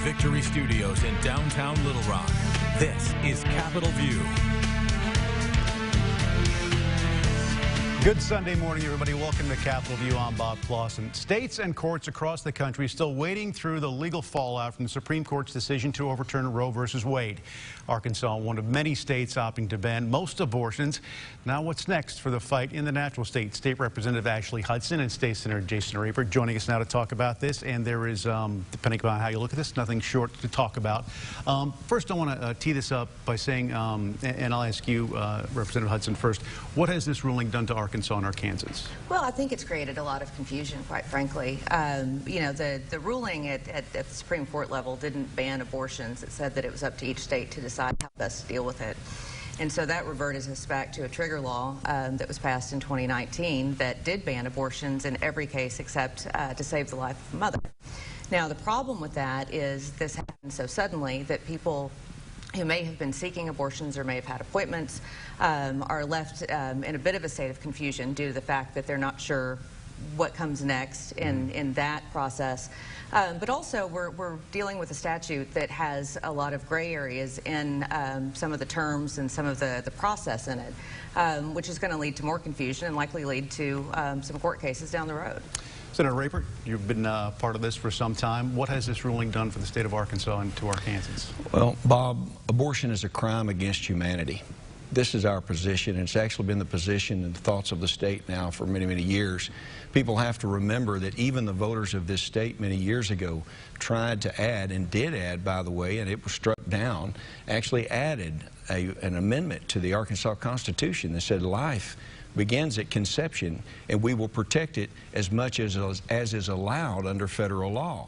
Victory Studios in downtown Little Rock, this is Capitol View. Good Sunday morning, everybody. Welcome to Capitol View. I'm Bob Clausen. States and courts across the country are still wading through the legal fallout from the Supreme Court's decision to overturn Roe v. Wade. Arkansas, one of many states opting to ban most abortions. Now, what's next for the fight in the natural state? State Representative Ashley Hudson and State Senator Jason Rapert joining us now to talk about this. And there is, depending upon how you look at this, nothing short to talk about. First, I want to tee this up by saying, and I'll ask you, Representative Hudson, first, what has this ruling done to Arkansas and Arkansans? Well, I think it's created a lot of confusion, quite frankly. You know, the ruling at the Supreme Court level didn't ban abortions. It said that it was up to each state to decide how best to deal with it. And so that reverted us back to a trigger law that was passed in 2019 that did ban abortions in every case except to save the life of a mother. Now, the problem with that is this happened so suddenly that people who may have been seeking abortions or may have had appointments are left in a bit of a state of confusion due to the fact that they're not sure what comes next in that process. But also, we're dealing with a statute that has a lot of gray areas in some of the terms and some of the process in it, which is going to lead to more confusion and likely lead to some court cases down the road. Senator Rapert, you've been part of this for some time. What has this ruling done for the state of Arkansas and to Arkansans? Well, Bob, abortion is a crime against humanity. This is our position, and it's actually been the position and the thoughts of the state now for many, many years. People have to remember that even the voters of this state many years ago tried to add, and did add, by the way, and it was struck down, actually added an amendment to the Arkansas Constitution that said life begins at conception, and we will protect it as much as is allowed under federal law.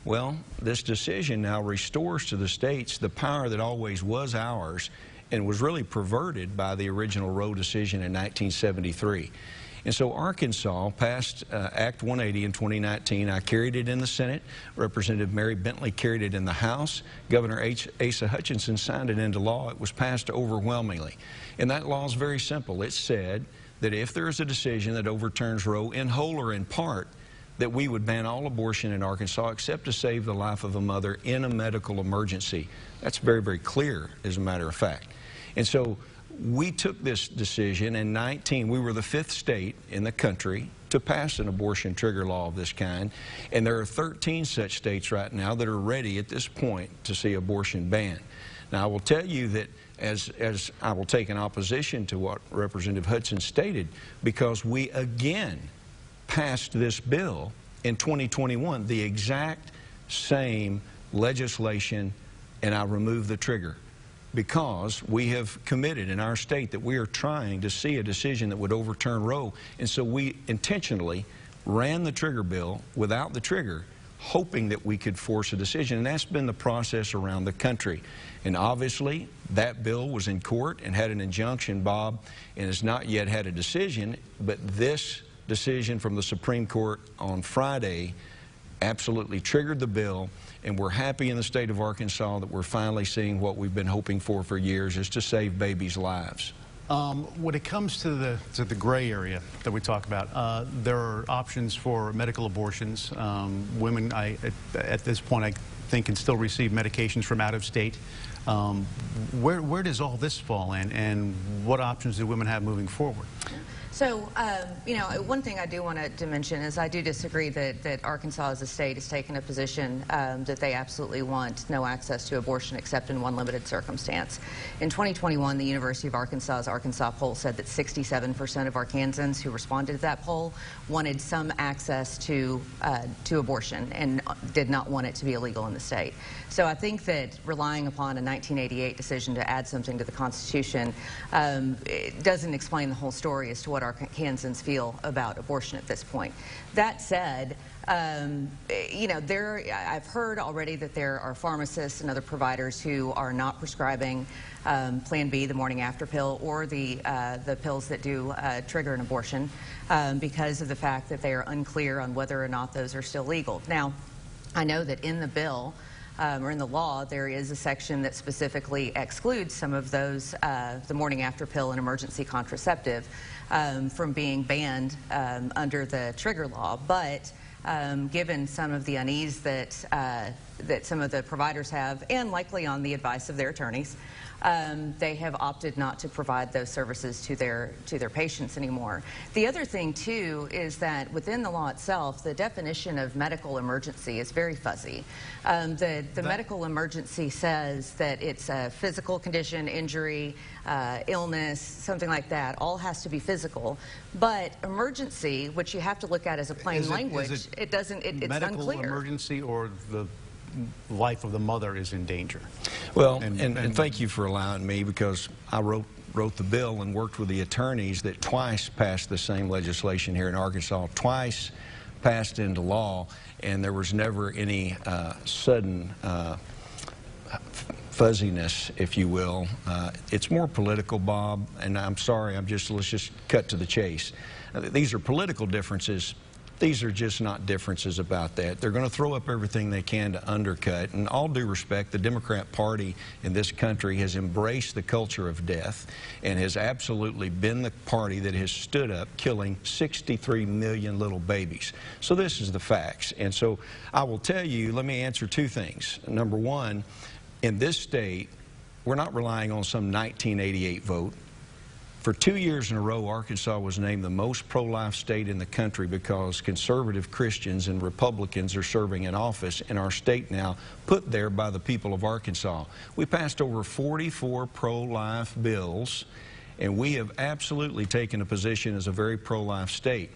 Well, this decision now restores to the states the power that always was ours and was really perverted by the original Roe decision in 1973. And so Arkansas passed Act 180 in 2019. I carried it in the Senate. Representative Mary Bentley carried it in the House. Governor Asa Hutchinson signed it into law. It was passed overwhelmingly. And that law is very simple. It said that if there is a decision that overturns Roe in whole or in part, that we would ban all abortion in Arkansas except to save the life of a mother in a medical emergency. That's very, very clear, as a matter of fact. And so we took this decision in 19. We were the 5th state in the country to pass an abortion trigger law of this kind. And there are 13 such states right now that are ready at this point to see abortion banned. Now, I will tell you that as I will take an opposition to what Representative Hudson stated, because we again passed this bill in 2021, the exact same legislation, and I removed the trigger because we have committed in our state that we are trying to see a decision that would overturn Roe, and so we intentionally ran the trigger bill without the trigger, hoping that we could force a decision, and that's been the process around the country. And obviously, that bill was in court and had an injunction, Bob, and has not yet had a decision, but this decision from the Supreme Court on Friday absolutely triggered the bill, and we're happy in the state of Arkansas that we're finally seeing what we've been hoping for years, is to save babies' lives. When it comes to the gray area that we talk about, there are options for medical abortions. Women, at this point, I think, can still receive medications from out of state. Where does all this fall in, and what options do women have moving forward? So, you know, one thing I do want to mention is I do disagree that Arkansas as a state has taken a position that they absolutely want no access to abortion except in one limited circumstance. In 2021, the University of Arkansas's Arkansas poll said that 67% of Arkansans who responded to that poll wanted some access to abortion and did not want it to be illegal in the state. So I think that relying upon a 1988 decision to add something to the Constitution it doesn't explain the whole story as to what Arkansans feel about abortion at this point. That said, you know, I've heard already that there are pharmacists and other providers who are not prescribing Plan B, the morning after pill, or the pills that do trigger an abortion because of the fact that they are unclear on whether or not those are still legal. Now, I know that in the bill, or in the law, there is a section that specifically excludes some of those, the morning after pill and emergency contraceptive, from being banned under the trigger law. But given some of the unease that that some of the providers have, and likely on the advice of their attorneys, they have opted not to provide those services to their patients anymore. The other thing too is that within the law itself, the definition of medical emergency is very fuzzy. The medical emergency says that it's a physical condition, injury, illness, something like that. All has to be physical. But emergency, which you have to look at as a plain language, it doesn't. It's medical unclear. Emergency, or the life of the mother is in danger. Well, and thank you for allowing me, because I wrote the bill and worked with the attorneys that twice passed the same legislation here in Arkansas, twice passed into law, and there was never any sudden fuzziness, if you will. It's more political, Bob, and I'm sorry, let's just cut to the chase. These are political differences. These are just not differences about that. They're going to throw up everything they can to undercut. And all due respect, the Democrat Party in this country has embraced the culture of death and has absolutely been the party that has stood up killing 63 million little babies. So this is the facts. And so I will tell you, let me answer two things. Number one, in this state, we're not relying on some 1988 vote. For 2 years in a row, Arkansas was named the most pro-life state in the country because conservative Christians and Republicans are serving in office in our state now, put there by the people of Arkansas. We passed over 44 pro-life bills, and we have absolutely taken a position as a very pro-life state.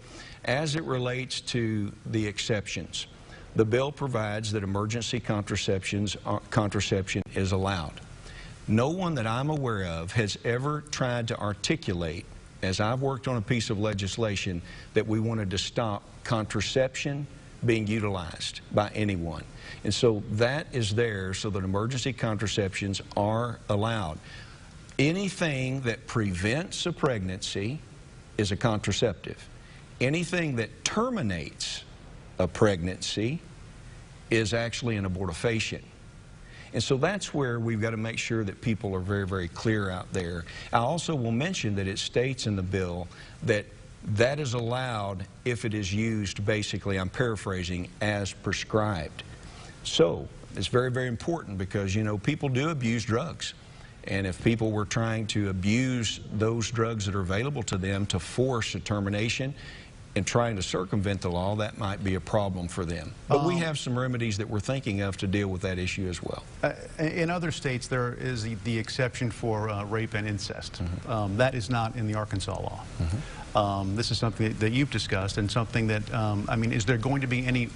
As it relates to the exceptions, the bill provides that emergency contraception is allowed. No one that I'm aware of has ever tried to articulate, as I've worked on a piece of legislation, that we wanted to stop contraception being utilized by anyone. And so that is there so that emergency contraceptions are allowed. Anything that prevents a pregnancy is a contraceptive. Anything that terminates a pregnancy is actually an abortifacient. And so that's where we've got to make sure that people are very, very clear out there. I also will mention that it states in the bill that that is allowed if it is used, basically, I'm paraphrasing, as prescribed. So it's very, very important because, you know, people do abuse drugs. And if people were trying to abuse those drugs that are available to them to force a termination and trying to circumvent the law, that might be a problem for them. But we have some remedies that we're thinking of to deal with that issue as well. In other states, there is the exception for rape and incest. That is not in the Arkansas law. This is something that you've discussed, and something that, I mean, is there going to be any,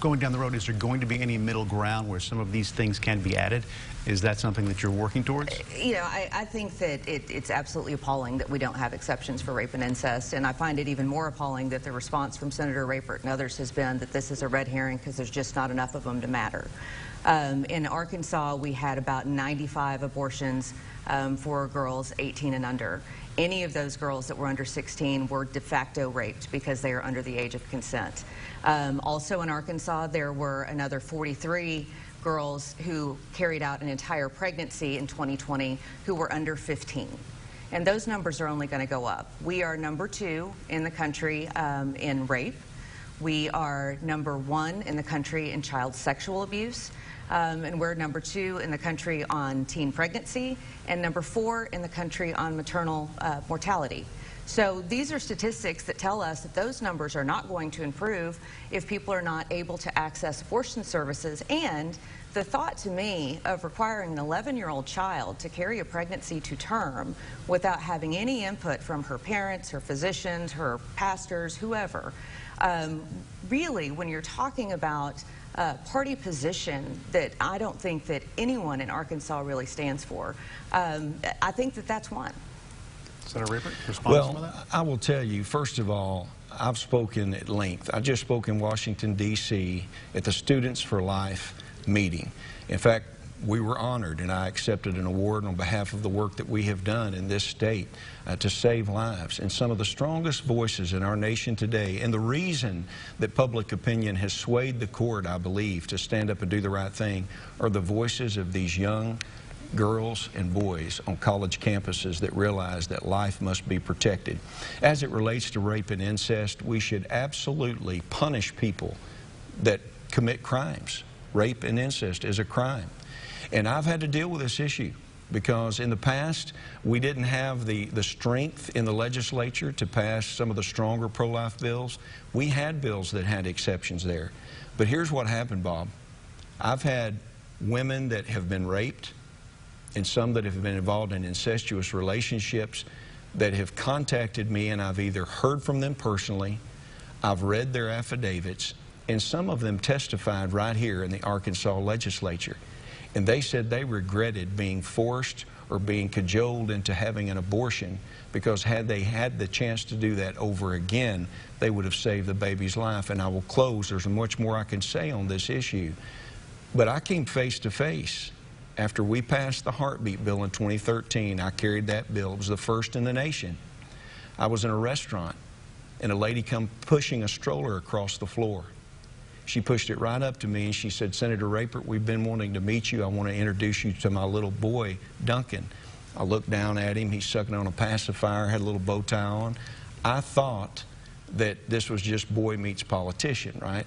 going down the road, is there going to be any middle ground where some of these things can be added? Is that something that you're working towards? You know, I think that it's absolutely appalling that we don't have exceptions for rape and incest, and I find it even more appalling that the response from Senator Rapert and others has been that this is a red herring because there's just not enough of them to matter. In Arkansas, we had about 95 abortions for girls 18 and under. Any of those girls that were under 16 were de facto raped because they are under the age of consent. Also in Arkansas, there were another 43 girls who carried out an entire pregnancy in 2020 who were under 15. And those numbers are only going to go up. We are number 2 in the country in rape. We are number 1 in the country in child sexual abuse. And we're number 2 in the country on teen pregnancy, and number 4 in the country on maternal mortality. So these are statistics that tell us that those numbers are not going to improve if people are not able to access abortion services. And the thought to me of requiring an 11-year-old child to carry a pregnancy to term without having any input from her parents, her physicians, her pastors, whoever, really, when you're talking about party position that I don't think that anyone in Arkansas really stands for, I think that that's one. Senator Rapert, respond to some of that? Well, I will tell you, first of all, I've spoken at length. I just spoke in Washington, D.C. at the Students for Life meeting. In fact, we were honored, and I accepted an award on behalf of the work that we have done in this state to save lives. And some of the strongest voices in our nation today, and the reason that public opinion has swayed the court, I believe, to stand up and do the right thing, are the voices of these young girls and boys on college campuses that realize that life must be protected. As it relates to rape and incest, we should absolutely punish people that commit crimes. Rape and incest is a crime. And I've had to deal with this issue because in the past, we didn't have the strength in the legislature to pass some of the stronger pro-life bills. We had bills that had exceptions there. But here's what happened, Bob. I've had women that have been raped and some that have been involved in incestuous relationships that have contacted me, and I've either heard from them personally, I've read their affidavits, and some of them testified right here in the Arkansas legislature. And they said they regretted being forced or being cajoled into having an abortion because had they had the chance to do that over again, they would have saved the baby's life. And I will close. There's much more I can say on this issue. But I came face to face after we passed the heartbeat bill in 2013. I carried that bill. It was the first in the nation. I was in a restaurant, and a lady come pushing a stroller across the floor. She pushed it right up to me, and she said, "Senator Rapert, we've been wanting to meet you. I want to introduce you to my little boy, Duncan." I looked down at him. He's sucking on a pacifier, had a little bow tie on. I thought that this was just boy meets politician, right?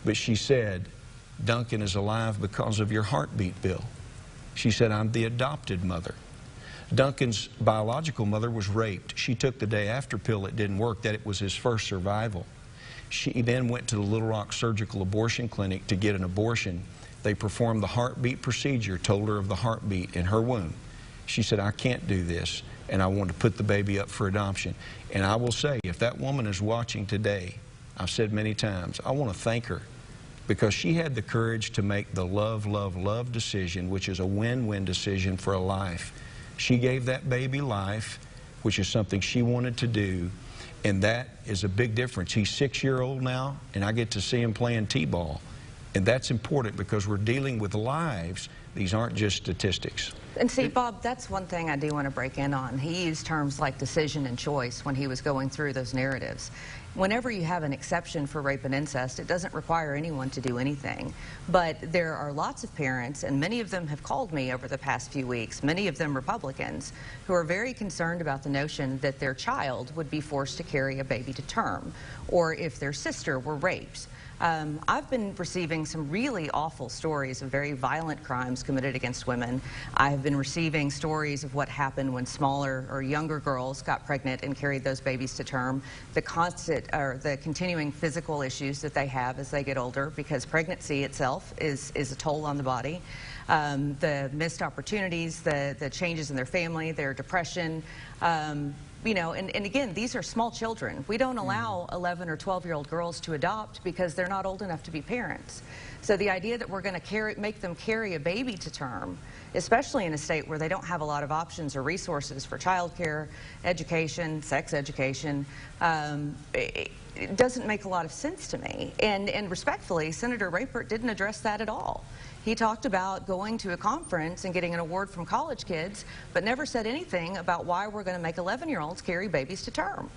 But she said, "Duncan is alive because of your heartbeat bill." She said, "I'm the adopted mother." Duncan's biological mother was raped. She took the day after pill. It didn't work. That it was his first survival. She then went to the Little Rock Surgical Abortion Clinic to get an abortion. They performed the heartbeat procedure, told her of the heartbeat in her womb. She said, "I can't do this, and I want to put the baby up for adoption." And I will say, if that woman is watching today, I've said many times, I want to thank her because she had the courage to make the love, love, love decision, which is a win-win decision for a life. She gave that baby life, which is something she wanted to do. And that is a big difference. He's 6-year-old now, and I get to see him playing t-ball. And that's important because we're dealing with lives. These aren't just statistics. And see, Bob, that's one thing I do want to break in on. He used terms like decision and choice when he was going through those narratives. Whenever you have an exception for rape and incest, it doesn't require anyone to do anything. But there are lots of parents, and many of them have called me over the past few weeks, many of them Republicans, who are very concerned about the notion that their child would be forced to carry a baby to term, or if their sister were raped. I've been receiving some really awful stories of very violent crimes committed against women. I have been receiving stories of what happened when smaller or younger girls got pregnant and carried those babies to term, the continuing physical issues that they have as they get older, because pregnancy itself is a toll on the body. The missed opportunities, the changes in their family, their depression, you know, and again, these are small children. We don't allow 11 or 12-year-old girls to adopt because they're not old enough to be parents. So the idea that we're going to make them carry a baby to term, especially in a state where they don't have a lot of options or resources for childcare, education, sex education, it doesn't make a lot of sense to me. And respectfully, Senator Rapert didn't address that at all. He talked about going to a conference and getting an award from college kids, but never said anything about why we're going to make 11-year-olds carry babies to term.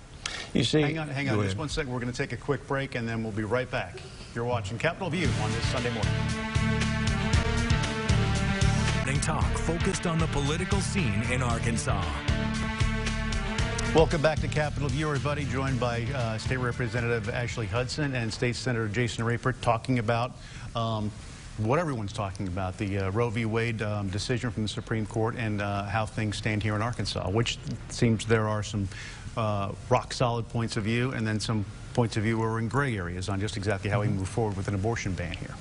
You see, hang on just one second. We're going to take a quick break, and then we'll be right back. You're watching Capitol View on this Sunday morning. Talk focused on the political scene in Arkansas. Welcome back to Capitol View, everybody. Joined by State Representative Ashley Hudson and State Senator Jason Rapert, talking about what everyone's talking about, the Roe v. Wade decision from the Supreme Court and how things stand here in Arkansas, which seems there are some rock-solid points of view and then some points of view where we're in gray areas on just exactly how we move forward with an abortion ban here.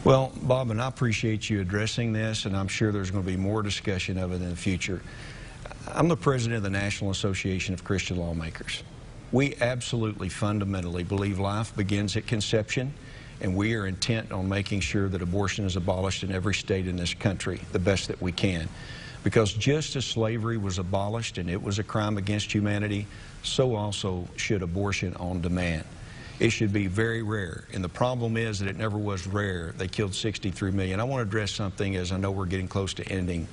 Well, Bob, and I appreciate you addressing this, and I'm sure there's going to be more discussion of it in the future. I'm the president of the National Association of Christian Lawmakers. We absolutely fundamentally believe life begins at conception, and we are intent on making sure that abortion is abolished in every state in this country the best that we can. Because just as slavery was abolished and it was a crime against humanity, so also should abortion on demand. It should be very rare, and the problem is that it never was rare. They killed 63 million. I want to address something, as I know we're getting close to ending,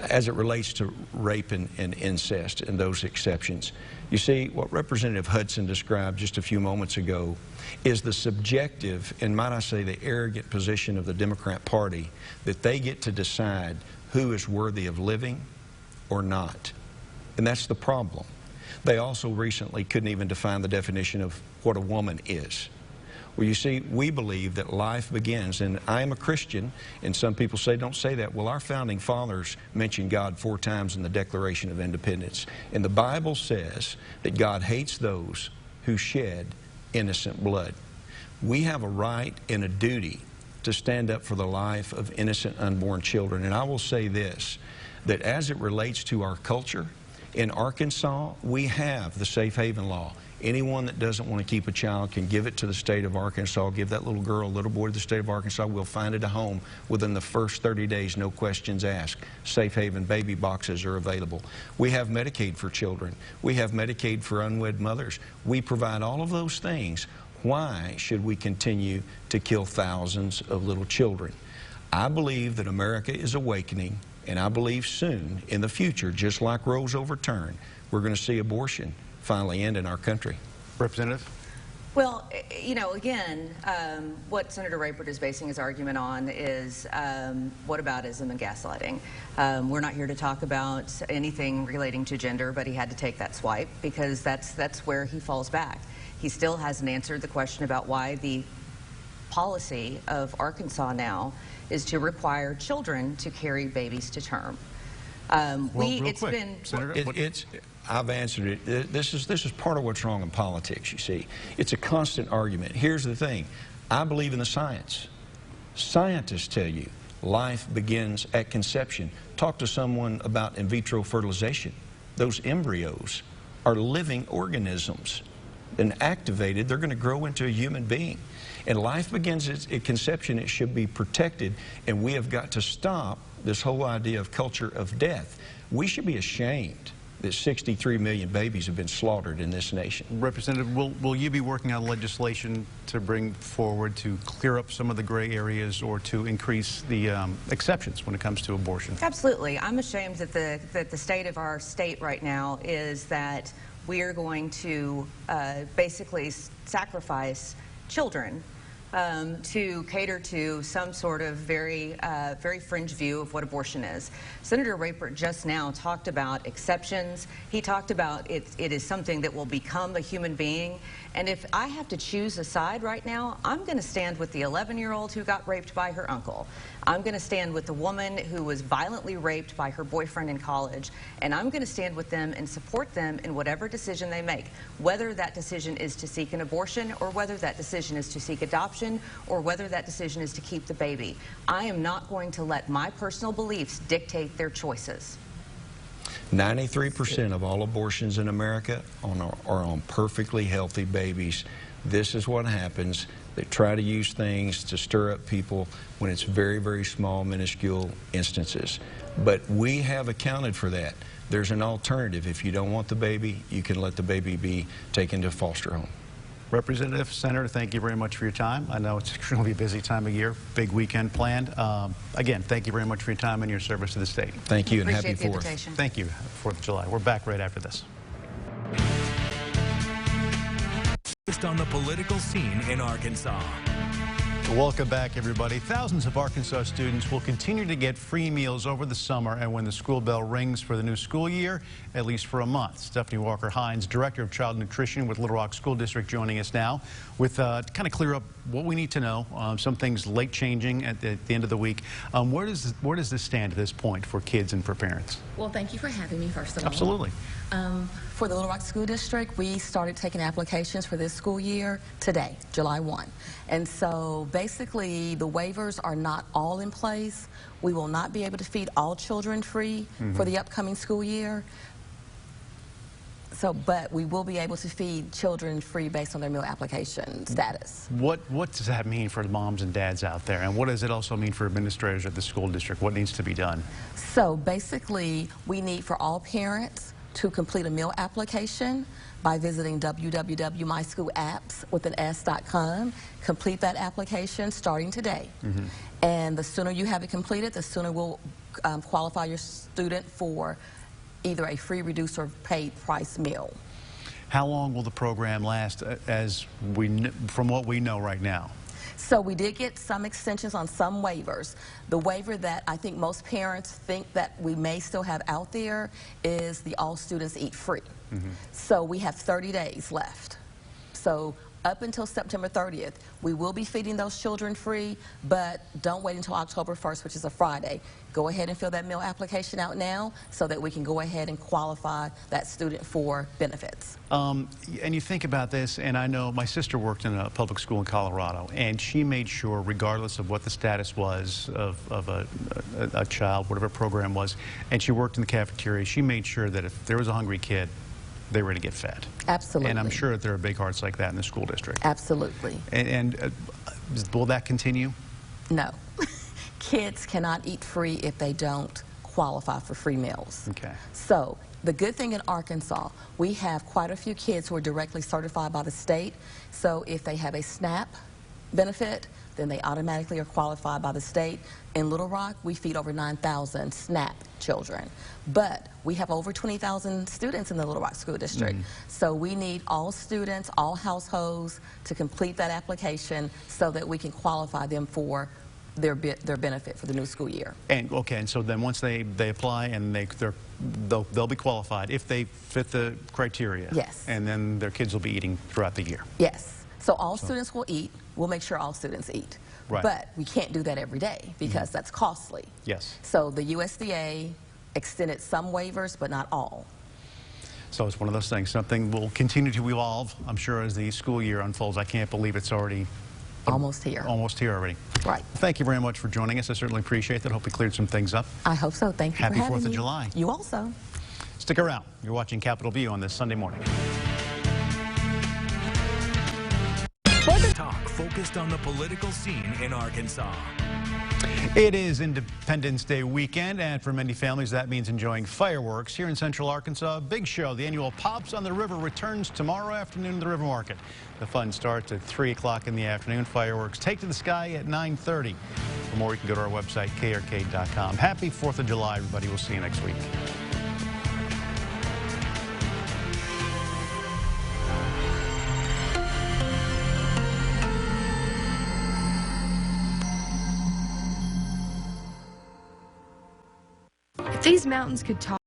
as it relates to rape and incest and those exceptions. You see, what Representative Hudson described just a few moments ago is the subjective, and might I say the arrogant position of the Democrat Party, that they get to decide who is worthy of living or not. And that's the problem. They also recently couldn't even define the definition of what a woman is. Well, you see, we believe that life begins, and I am a Christian, and some people say, don't say that. Well, our founding fathers mentioned God 4 times in the Declaration of Independence. And the Bible says that God hates those who shed innocent blood. We have a right and a duty to stand up for the life of innocent unborn children. And I will say this, that as it relates to our culture, in Arkansas, we have the safe haven law. Anyone that doesn't want to keep a child can give it to the state of Arkansas, give that little girl, little boy to the state of Arkansas. We'll find it a home within the first 30 days, no questions asked. Safe haven baby boxes are available. We have Medicaid for children. We have Medicaid for unwed mothers. We provide all of those things. Why should we continue to kill thousands of little children? I believe that America is awakening, and I believe soon in the future, just like Roe's overturned, we're going to see abortion finally end in our country. Representative? Well, you know, again, what Senator Rapert is basing his argument on is whataboutism and gaslighting. We're not here to talk about anything relating to gender, but he had to take that swipe because that's where he falls back. He still hasn't answered the question about why the policy of Arkansas now is to require children to carry babies to term. I've answered it. This is part of what's wrong in politics, you see. It's a constant argument. Here's the thing. I believe in the science. Scientists tell you life begins at conception. Talk to someone about in vitro fertilization. Those embryos are living organisms. And activated, they're going to grow into a human being. And life begins at conception. It should be protected. And we have got to stop this whole idea of culture of death. We should be ashamed that 63 million babies have been slaughtered in this nation. Representative, will you be working on legislation to bring forward to clear up some of the gray areas or to increase the exceptions when it comes to abortion? Absolutely. I'm ashamed that the state of our state right now is that we are going to basically sacrifice children to cater to some sort of very fringe view of what abortion is. Senator Rapert just now talked about exceptions. He talked about it is something that will become a human being. And if I have to choose a side right now, I'm going to stand with the 11-year-old who got raped by her uncle. I'm going to stand with the woman who was violently raped by her boyfriend in college. And I'm going to stand with them and support them in whatever decision they make, whether that decision is to seek an abortion or whether that decision is to seek adoption or whether that decision is to keep the baby. I am not going to let my personal beliefs dictate their choices. 93% of all abortions in America are on perfectly healthy babies. This is what happens. They try to use things to stir up people when it's very, very small, minuscule instances. But we have accounted for that. There's an alternative. If you don't want the baby, you can let the baby be taken to a foster home. Representative, Senator, thank you very much for your time. I know it's extremely busy time of year, big weekend planned. Again, thank you very much for your time and your service to the state. Thank you and happy Appreciate the 4th. invitation. Thank you, 4th of July. We're back right after this. On the political scene in Arkansas. Welcome back, everybody. Thousands of Arkansas students will continue to get free meals over the summer and when the school bell rings for the new school year, at least for a month. Stephanie Walker-Hines, Director of Child Nutrition with Little Rock School District, joining us now with to kind of clear up what we need to know. Some things late changing at the end of the week. Where does this stand at this point for kids and for parents? Well, thank you for having me, first of all. Absolutely. For the Little Rock School District, we started taking applications for this school year today, July 1. And so basically the waivers are not all in place. We will not be able to feed all children free for the upcoming school year. But we will be able to feed children free based on their meal application status. What does that mean for the moms and dads out there? And what does it also mean for administrators at the school district? What needs to be done? So basically, we need for all parents to complete a meal application by visiting www.myschooapps.com. Complete that application starting today. And the sooner you have it completed, the sooner we'll qualify your student for either a free, reduced, or paid price meal. How long will the program last from what we know right now? So we did get some extensions on some waivers. The waiver that I think most parents think that we may still have out there is the all students eat free. So we have 30 days left. So up until September 30th, we will be feeding those children free, but don't wait until October 1st, which is a Friday. Go ahead and fill that meal application out now so that we can go ahead and qualify that student for benefits. And you think about this, and I know my sister worked in a public school in Colorado, and she made sure, regardless of what the status was of a child, whatever program was, and she worked in the cafeteria, she made sure that if there was a hungry kid, they were to get fed. Absolutely. And I'm sure that there are big hearts like that in the school district. Absolutely. And will that continue? No. Kids cannot eat free if they don't qualify for free meals. Okay. So the good thing in Arkansas, we have quite a few kids who are directly certified by the state. So if they have a SNAP benefit, then they automatically are qualified by the state. In Little Rock, we feed over 9,000 SNAP children. But we have over 20,000 students in the Little Rock School District. So we need all students, all households to complete that application so that we can qualify them for their benefit for the new school year. And okay, and so then once they apply and they'll be qualified if they fit the criteria. Yes. And then their kids will be eating throughout the year. Yes. So all students will eat. We'll make sure all students eat. Right. But we can't do that every day because that's costly. Yes. So the USDA extended some waivers, but not all. So it's one of those things. Something will continue to evolve, I'm sure, as the school year unfolds. I can't believe it's already Almost here. Almost here already. Right. Thank you very much for joining us. I certainly appreciate that. Hope we cleared some things up. I hope so. Thank you Happy for having 4th of me. July. You also. Stick around. You're watching Capitol View on this Sunday morning. Talk focused on the political scene in Arkansas. It is Independence Day weekend, and for many families that means enjoying fireworks. Here in Central Arkansas, a big show. The annual Pops on the River returns tomorrow afternoon at the River Market. The fun starts at 3 o'clock in the afternoon. Fireworks take to the sky at 9:30. For more, you can go to our website, KARK.com. Happy 4th of July, everybody. We'll see you next week. If these mountains could talk.